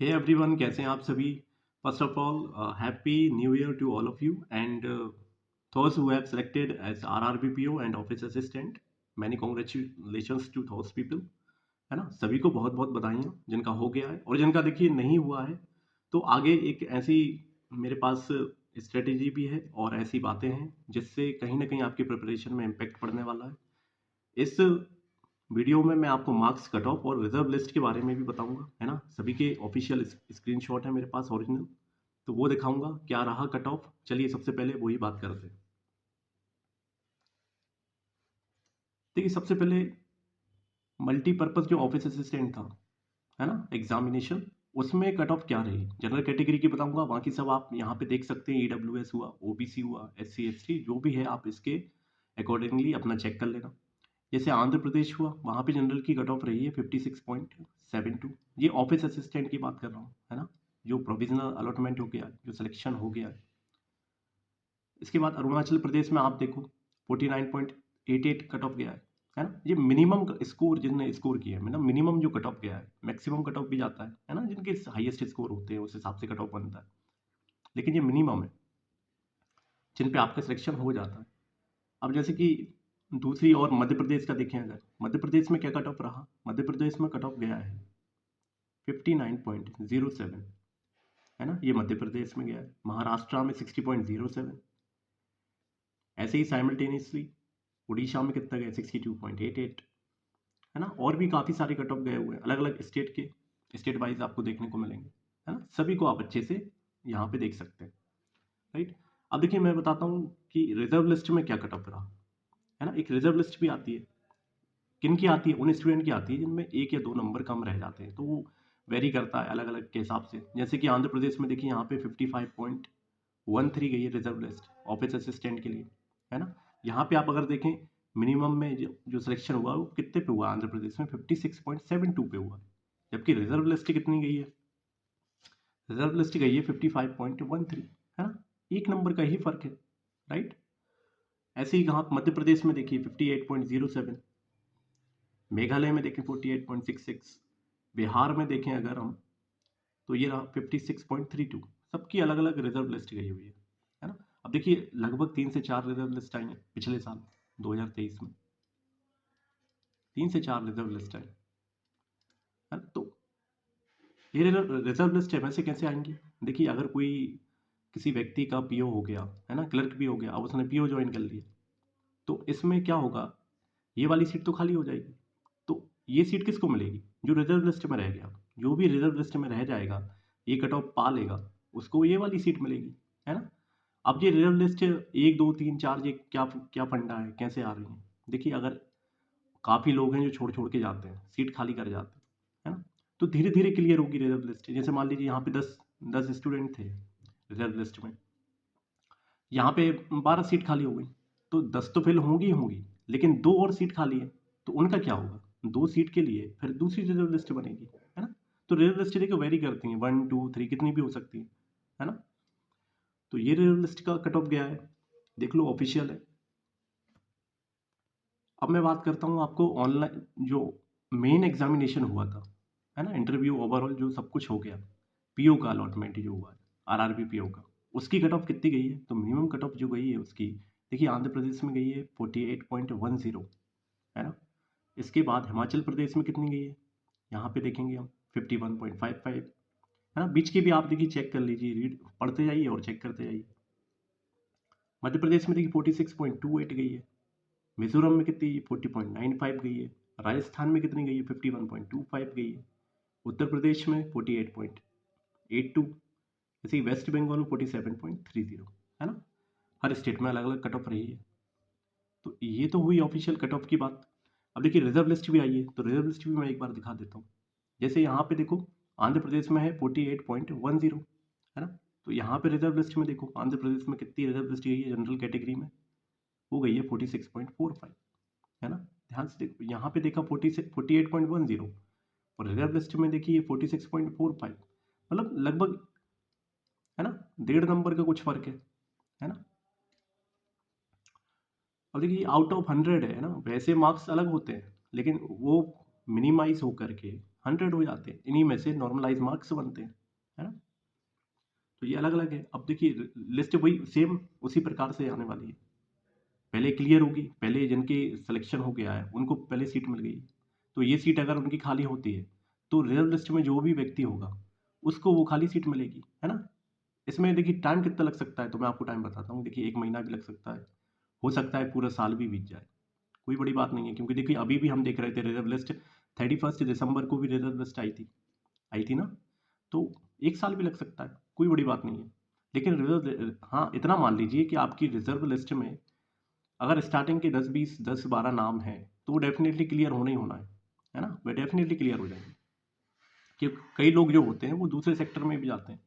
Hey everyone, कैसे हैं आप सभी। First of all, happy new year to all of you and those who have selected as RRBPO and office assistant, many congratulations to those people, है ना। सभी को बहुत बहुत बधाइयाँ जिनका हो गया है, और जिनका देखिए नहीं हुआ है तो आगे एक ऐसी मेरे पास स्ट्रेटेजी भी है और ऐसी बातें हैं जिससे कहीं ना कहीं आपकी प्रिपरेशन में इम्पेक्ट पड़ने वाला है। इस वीडियो में मैं आपको मार्क्स कट ऑफ और रिजर्व लिस्ट के बारे में भी बताऊंगा, है ना। सभी के ऑफिशियल स्क्रीनशॉट है मेरे पास ओरिजिनल, तो वो दिखाऊंगा क्या रहा कट ऑफ। चलिए सबसे पहले वही बात करते हैं। देखिए सबसे पहले मल्टीपर्पज जो ऑफिस असिस्टेंट था, है ना, एग्जामिनेशन, उसमें कट ऑफ क्या रही। जनरल कैटेगरी की बताऊंगा, बाकी सब आप यहाँ पे देख सकते हैं। ईडब्ल्यूएस हुआ, ओबीसी हुआ, SC ST जो भी है आप इसके अकॉर्डिंगली अपना चेक कर लेना। जैसे आंध्र प्रदेश हुआ, वहाँ पे जनरल की कट ऑफ रही है 56.72। ये ऑफिस असिस्टेंट की बात कर रहा हूँ, है ना, जो प्रोविजनल अलॉटमेंट हो गया, जो सिलेक्शन हो गया। इसके बाद अरुणाचल प्रदेश में आप देखो 49.88 कट ऑफ गया है ना। ये मिनिमम स्कोर जिसने स्कोर किया है, मतलब मिनिमम जो कट ऑफ गया है, मैक्सिमम कट ऑफ भी जाता है ना, जिनके हाईएस्ट स्कोर होते हैं उस हिसाब से कट ऑफ बनता है, लेकिन ये मिनिमम है जिन पे आपका सिलेक्शन हो जाता है। अब जैसे कि दूसरी और मध्य प्रदेश का देखें, अगर मध्य प्रदेश में क्या कट ऑफ रहा, मध्य प्रदेश में कट ऑफ गया है 59.07, है ना, ये मध्य प्रदेश में गया है। महाराष्ट्र में 60.07, ऐसे ही साइमल्टेनियसली उड़ीसा में कितना गया 62.88, है ना। और भी काफ़ी सारे कट ऑफ गए हुए हैं अलग अलग स्टेट के, स्टेट वाइज आपको देखने को मिलेंगे, है ना। सभी को आप अच्छे से यहाँ पे देख सकते हैं, राइट। अब देखिए मैं बताता हूँ कि रिजर्व लिस्ट में क्या कट ऑफ रहा, है ना। एक रिजर्व लिस्ट भी आती है, किन की आती है, उन स्टूडेंट की आती है जिनमें एक या दो नंबर कम रह जाते हैं, तो वो वेरी करता है अलग अलग के हिसाब से। जैसे कि आंध्र प्रदेश में देखिए यहाँ पे 55.13 गई है रिजर्व लिस्ट ऑफिस असिस्टेंट के लिए, है ना। यहाँ पे आप अगर देखें मिनिमम में जो सिलेक्शन हुआ वो कितने पे हुआ, आंध्र प्रदेश में 56.72 पे हुआ, जबकि रिजर्व लिस्ट कितनी गई है, रिजर्व लिस्ट गई है 55.13, है ना। एक नंबर का ही फर्क है, राइट। ऐसे ही कहाँ मध्य प्रदेश में देखिए 58.07, मेघालय में देखें 48.66, बिहार में देखें अगर हम तो ये रहा 56.32। सबकी अलग अलग रिजर्व लिस्ट गई हुई है ना। अब देखिए लगभग 3 से 4 रिजर्व लिस्ट आई हैं पिछले साल 2023 में, 3 से 4 रिजर्व लिस्ट आई, है ना। तो ये रिजर्व लिस्ट है, वैसे कैसे आएंगी। देखिए अगर कोई किसी व्यक्ति का PO हो गया, है ना, क्लर्क भी हो गया, अब उसने PO ज्वाइन कर लिया, तो इसमें क्या होगा, ये वाली सीट तो खाली हो जाएगी। तो ये सीट किसको मिलेगी, जो रिजर्व लिस्ट में रह गया। जो भी रिजर्व लिस्ट में रह जाएगा, ये कट ऑफ पा लेगा, उसको ये वाली सीट मिलेगी, है ना। अब ये रिजर्व लिस्ट 1 2 3 4 ये क्या क्या फंडा है, कैसे आ रही है। देखिए अगर काफ़ी लोग हैं जो छोड़ छोड़ के जाते हैं, सीट खाली कर जाते हैं, है ना, तो धीरे धीरे क्लियर होगी रिजर्व लिस्ट। जैसे मान लीजिए यहाँ पे 10 स्टूडेंट थे रिजर्व लिस्ट में, यहाँ पे 12 सीट खाली हो गई, तो 10 तो फिल होंगी ही होंगी, लेकिन 2 और सीट खाली है, तो उनका क्या होगा, 2 सीट के लिए फिर दूसरी रिजर्व लिस्ट बनेगी, है ना। तो रिजर्व लिस्ट देखिए वेरी करती हैं, 1 2 3 कितनी भी हो सकती है ना। तो ये रिजर्व लिस्ट का कट ऑफ गया है, देख लो ऑफिशियल है। अब मैं बात करता हूँ आपको ऑनलाइन जो मेन एग्जामिनेशन हुआ था, है ना, इंटरव्यू ओवरऑल जो सब कुछ हो गया, PO का अलॉटमेंट जो हुआ है, RRB PO का, उसकी कट ऑफ कितनी गई है। तो मिनिमम कट ऑफ जो गई है उसकी, देखिए आंध्र प्रदेश में गई है 48.10, है ना। इसके बाद हिमाचल प्रदेश में कितनी गई है, यहाँ पे देखेंगे हम 51.55, है ना। बीच के भी आप देखिए चेक कर लीजिए, रीड पढ़ते जाइए और चेक करते जाइए। मध्य प्रदेश में देखिए 46.28 गई है, मिजोरम में कितनी 40.95 गई है, राजस्थान में कितनी गई है 51.25 गई है, उत्तर प्रदेश में 48.82, जैसे कि वेस्ट बंगाल में 47.30, है ना। हर स्टेट में अलग अलग कट ऑफ रही है। तो ये तो हुई ऑफिशियल कट ऑफ की बात। अब देखिए रिजर्व लिस्ट भी आई है, तो रिजर्व लिस्ट भी मैं एक बार दिखा देता हूँ। जैसे यहाँ पे देखो आंध्र प्रदेश में है 48.10, है ना। तो यहाँ पे रिजर्व लिस्ट में देखो आंध्र प्रदेश में कितनी रिजर्व लिस्ट गई है जनरल कैटेगरी में, वो गई है 46.45, है ना। ध्यान से देखो यहाँ पे देखा 48.10, और रिजर्व लिस्ट में देखिए 46.45, मतलब लगभग, है ना, 1.5 नंबर का कुछ फर्क है ना। और देखिए आउट ऑफ 100 है ना, वैसे मार्क्स अलग होते हैं, लेकिन वो मिनिमाइज होकर के 100 हो जाते हैं, इन्हीं में से नॉर्मलाइज मार्क्स बनते हैं, है ना। तो ये अलग अलग है। अब देखिए लिस्ट वही सेम उसी प्रकार से आने वाली है, पहले क्लियर होगी, पहले जिनके सिलेक्शन हो गया है उनको पहले सीट मिल गई, तो ये सीट अगर उनकी खाली होती है तो रिजर्व लिस्ट में जो भी व्यक्ति होगा उसको वो खाली सीट मिलेगी, है ना। इसमें देखिए टाइम कितना लग सकता है, तो मैं आपको टाइम बताता हूँ। देखिए 1 महीना भी लग सकता है, हो सकता है पूरा साल भी बीत जाए, कोई बड़ी बात नहीं है। क्योंकि देखिए अभी भी हम देख रहे थे रिजर्व लिस्ट 31 दिसंबर को भी रिजर्व लिस्ट आई थी ना। तो 1 साल भी लग सकता है, कोई बड़ी बात नहीं है। लेकिन रिजर्व, हाँ इतना मान लीजिए कि आपकी रिजर्व लिस्ट में अगर स्टार्टिंग के 10-12 नाम हैं तो वो डेफिनेटली क्लियर होना ही होना है ना, वे डेफिनेटली क्लियर हो जाएंगे। कि कई लोग जो होते हैं वो दूसरे सेक्टर में भी जाते हैं,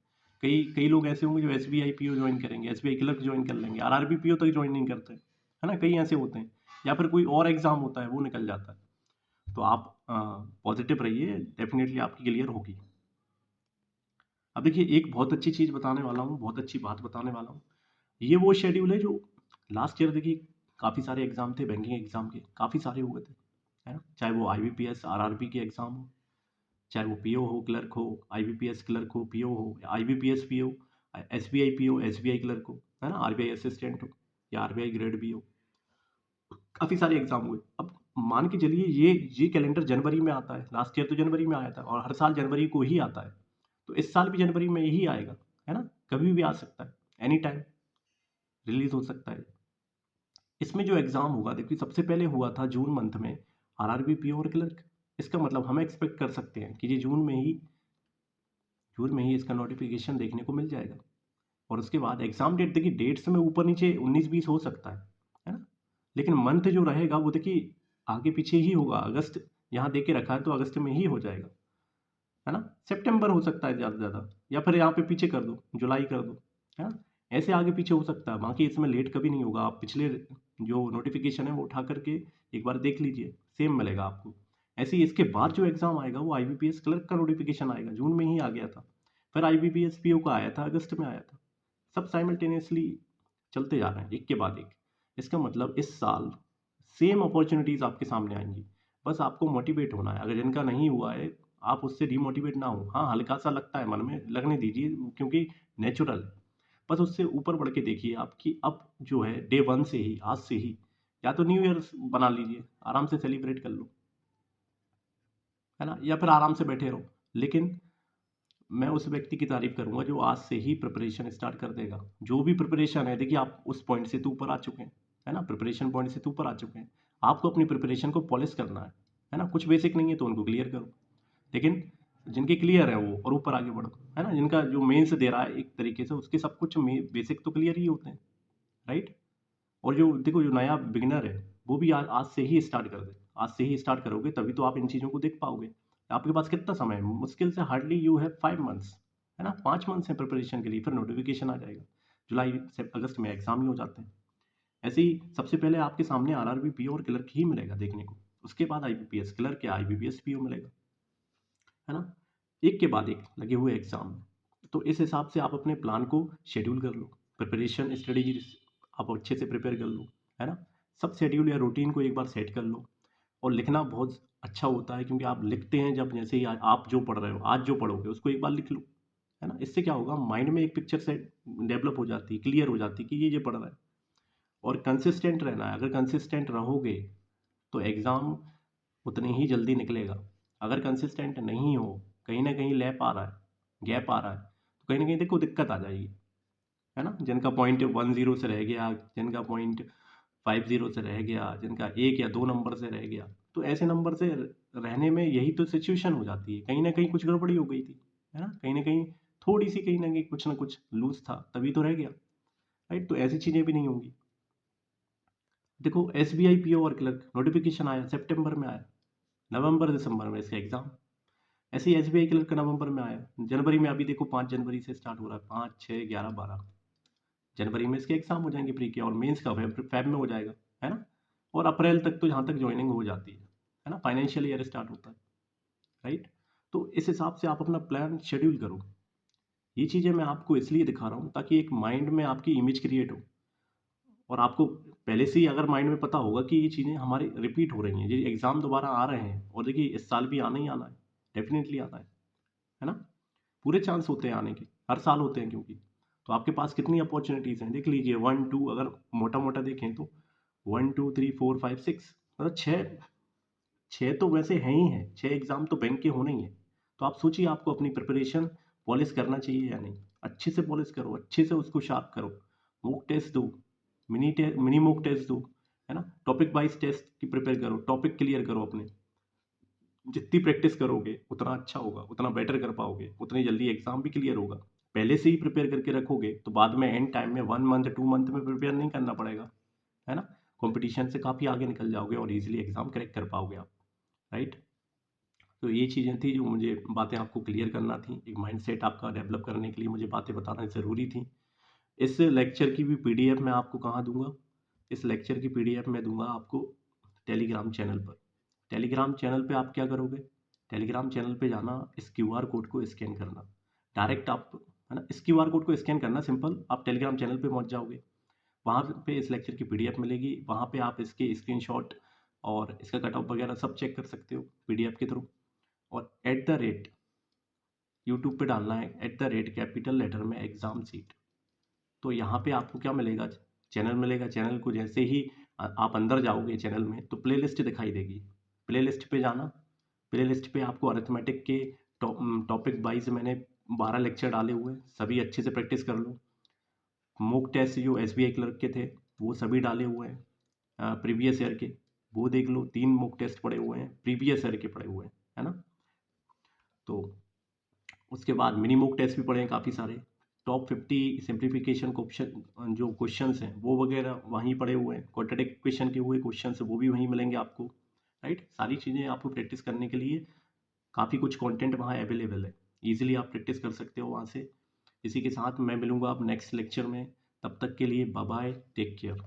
कई कई लोग ऐसे होंगे जो SBI PO ज्वाइन करेंगे, SBI क्लर्क ज्वाइन कर लेंगे, RRB PO तक ज्वाइन नहीं करते, है ना, कई ऐसे होते हैं। या फिर कोई और एग्जाम होता है वो निकल जाता है। तो आप पॉजिटिव रहिए, डेफिनेटली आपकी क्लियर होगी। अब देखिए एक बहुत अच्छी चीज़ बताने वाला हूँ, बहुत अच्छी बात बताने वाला हूँ। ये वो शेड्यूल है जो लास्ट ईयर देखिए काफ़ी सारे एग्जाम थे, बैंकिंग एग्जाम के काफ़ी सारे हुए थे, है ना। चाहे वो IBPS RRB के एग्जाम हो, चाहे वो PO हो, क्लर्क हो, IBPS क्लर्क हो, PO हो, IBPS PO, SBI PO, SBI clerk हो, है ना, RBI असिस्टेंट हो या RBI ग्रेड भी हो, काफ़ी सारे एग्जाम हुए। अब मान के चलिए ये कैलेंडर जनवरी में आता है, लास्ट ईयर तो जनवरी में आया था और हर साल जनवरी को ही आता है, तो इस साल भी जनवरी में ही आएगा, है ना। कभी भी आ सकता है, एनी टाइम रिलीज हो सकता है। इसमें जो एग्जाम होगा देखिए सबसे पहले हुआ था जून मंथ में RRB PO और क्लर्क। इसका मतलब हम एक्सपेक्ट कर सकते हैं कि ये जून में ही इसका नोटिफिकेशन देखने को मिल जाएगा। और उसके बाद एग्जाम डेट देखिए डेट्स में ऊपर नीचे 19-20 हो सकता है ना। लेकिन मंथ जो रहेगा वो देखिए आगे पीछे ही होगा। अगस्त यहाँ दे के रखा है तो अगस्त में ही हो जाएगा, है ना। सितंबर हो सकता है ज़्यादा से ज़्यादा, या फिर यहाँ पे पीछे कर दो, जुलाई कर दो, है ना। ऐसे आगे पीछे हो सकता है, बाकी इसमें लेट कभी नहीं होगा। आप पिछले जो नोटिफिकेशन है वो उठा करके एक बार देख लीजिए, सेम मिलेगा आपको। ऐसे ही इसके बाद जो एग्ज़ाम आएगा वो IBPS क्लर्क का नोटिफिकेशन आएगा, जून में ही आ गया था। फिर IBPS PO का आया था, अगस्त में आया था। सब साइमल्टेनियसली चलते जा रहे हैं एक के बाद एक। इसका मतलब इस साल सेम अपॉर्चुनिटीज़ आपके सामने आएंगी, बस आपको मोटिवेट होना है। अगर जिनका नहीं हुआ है आप उससे डिमोटिवेट ना हो। हाँ हल्का सा लगता है मन में, लगने दीजिए क्योंकि नेचुरल है। बस उससे ऊपर बढ़ के देखिए आपकी अब जो है डे 1 से ही, आज से ही या तो न्यू ईयर बना लीजिए, आराम से सेलिब्रेट कर लो, है ना, या फिर आराम से बैठे रहो। लेकिन मैं उस व्यक्ति की तारीफ करूंगा जो आज से ही प्रिपरेशन स्टार्ट कर देगा। जो भी प्रिपरेशन है देखिए आप उस पॉइंट से तो ऊपर आ चुके हैं, है ना, प्रिपरेशन पॉइंट से तो ऊपर आ चुके हैं। आपको अपनी प्रिपरेशन को पॉलिश करना है ना। कुछ बेसिक नहीं है तो उनको क्लियर करो, लेकिन जिनके क्लियर है वो और ऊपर आगे बढ़ो, है ना। जिनका जो मेंस दे रहा है एक तरीके से उसके सब कुछ बेसिक तो क्लियर ही होते हैं, राइट। और जो देखो जो नया बिगिनर है वो भी आज से ही स्टार्ट कर दे। आज से ही स्टार्ट करोगे तभी तो आप इन चीज़ों को देख पाओगे। आपके पास कितना समय है, मुश्किल से हार्डली यू हैव 5 मंथ्स, है ना। 5 मंथ्स है प्रिपरेशन के लिए, फिर नोटिफिकेशन आ जाएगा। जुलाई से अगस्त में एग्जाम ही हो जाते हैं। ऐसे ही सबसे पहले आपके सामने RRB PO और क्लर्क ही मिलेगा देखने को, उसके बाद IBPS क्लर्क या IBPS PO मिलेगा, है ना। एक के बाद एक लगे हुए एग्जाम। तो इस हिसाब से आप अपने प्लान को शेड्यूल कर लो, प्रिपरेशन स्ट्रेटेजी आप अच्छे से प्रिपेयर कर लो, है ना। सब शेड्यूल या रूटीन को एक बार सेट कर लो। और लिखना बहुत अच्छा होता है क्योंकि आप लिखते हैं जब, जैसे ही आप जो पढ़ रहे हो, आज जो पढ़ोगे उसको एक बार लिख लो, है ना। इससे क्या होगा, माइंड में एक पिक्चर सेट डेवलप हो जाती है, क्लियर हो जाती है कि ये पढ़ रहा है। और कंसिस्टेंट रहना है, अगर कंसिस्टेंट रहोगे तो एग्ज़ाम उतनी ही जल्दी निकलेगा। अगर कंसिस्टेंट नहीं हो, कहीं ना कहीं लैप आ रहा है, गैप आ रहा है, तो कहीं ना कहीं देखो दिक्कत आ जाएगी, है ना। जिनका पॉइंट 10 से रह गया, जिनका पॉइंट 50 से रह गया, जिनका 1 या 2 नंबर से रह गया, तो ऐसे नंबर से रहने में यही तो सिचुएशन हो जाती है। कहीं ना कहीं कुछ गड़बड़ी हो गई थी, है ना कहीं थोड़ी सी, कहीं ना कुछ ना कुछ लूज था तभी तो रह गया, राइट। तो ऐसी चीज़ें भी नहीं होंगी। देखो SBI PO और क्लर्क नोटिफिकेशन आया, सितंबर में आया, नवंबर दिसंबर में इसका एग्जाम। ऐसे ही SBI क्लर्क का नवंबर में आया, जनवरी में अभी देखो 5 जनवरी से स्टार्ट हो रहा है, 5, 6, 11, 12 जनवरी में इसके एग्जाम हो जाएंगे प्री के, और मेंस का फेब में हो जाएगा, है ना। और अप्रैल तक तो जहाँ तक ज्वाइनिंग हो जाती है ना, फाइनेंशियल ईयर स्टार्ट होता है, राइट। तो इस हिसाब से आप अपना प्लान शेड्यूल करो। ये चीज़ें मैं आपको इसलिए दिखा रहा हूँ ताकि एक माइंड में आपकी इमेज क्रिएट हो, और आपको पहले से ही अगर माइंड में पता होगा कि ये चीज़ें हमारी रिपीट हो रही हैं, ये एग्ज़ाम दोबारा आ रहे हैं, और देखिए इस साल भी आना ही आना है, डेफिनेटली आता है ना? पूरे चांस होते हैं आने के, हर साल होते हैं क्योंकि। तो आपके पास कितनी अपॉर्चुनिटीज़ हैं, देख लीजिए 1 2, अगर मोटा-मोटा देखें तो 1 2 3 4 5 6, मतलब 6 तो वैसे हैं ही हैं, 6 एग्ज़ाम तो बैंक के होने ही हैं। तो आप सोचिए आपको अपनी प्रिपरेशन पॉलिश करना चाहिए या नहीं? अच्छे से पॉलिश करो, अच्छे से उसको शार्प करो, मॉक टेस्ट दो, मिनी मॉक टेस्ट दो, है ना? टॉपिक वाइज़ टेस्ट की प्रिपेयर करो, टॉपिक क्लियर करो अपने। जितनी प्रैक्टिस करोगे उतना अच्छा होगा, उतना बेटर कर पाओगे, उतनी जल्दी एग्ज़ाम भी क्लियर होगा। पहले से ही प्रिपेयर करके रखोगे तो बाद में एंड टाइम में 1 मंथ 2 मंथ में प्रिपेयर नहीं करना पड़ेगा, है ना? कॉम्पिटिशन से काफ़ी आगे निकल जाओगे और ईज़िली एग्ज़ाम क्रैक कर पाओगे आप, राइट? तो ये चीज़ें थी जो मुझे बातें आपको क्लियर करना थी। एक माइंडसेट आपका डेवलप करने के लिए मुझे बातें बताना ज़रूरी थी। इस लेक्चर की भी पीडीएफ मैं आपको कहाँ दूँगा? इस लेक्चर की पीडीएफ मैं दूँगा आपको टेलीग्राम चैनल पर। टेलीग्राम चैनल पे आप क्या करोगे? टेलीग्राम चैनल पे जाना, इस क्यूआर कोड को स्कैन करना। डायरेक्ट आप, है ना? इस क्यूआर कोड को स्कैन करना सिंपल, आप टेलीग्राम चैनल पे पहुँच जाओगे। वहाँ पे इस लेक्चर की पीडीएफ मिलेगी, वहाँ पे आप इसके स्क्रीनशॉट और इसका कट ऑफ वगैरह सब चेक कर सकते हो पीडीएफ के थ्रू। और एट द रेट यूट्यूब पे डालना है, at the rate capital letter में एग्ज़ाम सीट। तो यहाँ पे आपको क्या मिलेगा? चैनल मिलेगा। चैनल को जैसे ही आप अंदर जाओगे चैनल में तो प्लेलिस्ट दिखाई देगी। प्लेलिस्ट पे जाना, प्लेलिस्ट पे आपको अरिथमेटिक के टॉपिक वाइज मैंने 12 लेक्चर डाले हुए हैं, सभी अच्छे से प्रैक्टिस कर लो। मॉक टेस्ट जो एसबीआई क्लर्क के थे वो सभी डाले हुए हैं, प्रीवियस ईयर के, वो देख लो। 3 मॉक टेस्ट पड़े हुए हैं, प्रीवियस ईयर के पड़े हुए हैं, है ना? तो उसके बाद मिनी मॉक टेस्ट भी पड़े हैं काफ़ी सारे। टॉप 50 सिंप्लीफिकेशन क्वेश्चन जो क्वेश्चंस हैं वो वगैरह वहीं पड़े हुए हैं। क्वाड्रेटिक इक्वेशन के हुए क्वेश्चंस वो भी वहीं मिलेंगे आपको, राइट? सारी चीज़ें आपको प्रैक्टिस करने के लिए काफ़ी कुछ कंटेंट वहाँ अवेलेबल है। ईज़िली आप प्रैक्टिस कर सकते हो वहाँ से। इसी के साथ मैं मिलूँगा अब नेक्स्ट लेक्चर में। तब तक के लिए बाय बाय, टेक केयर।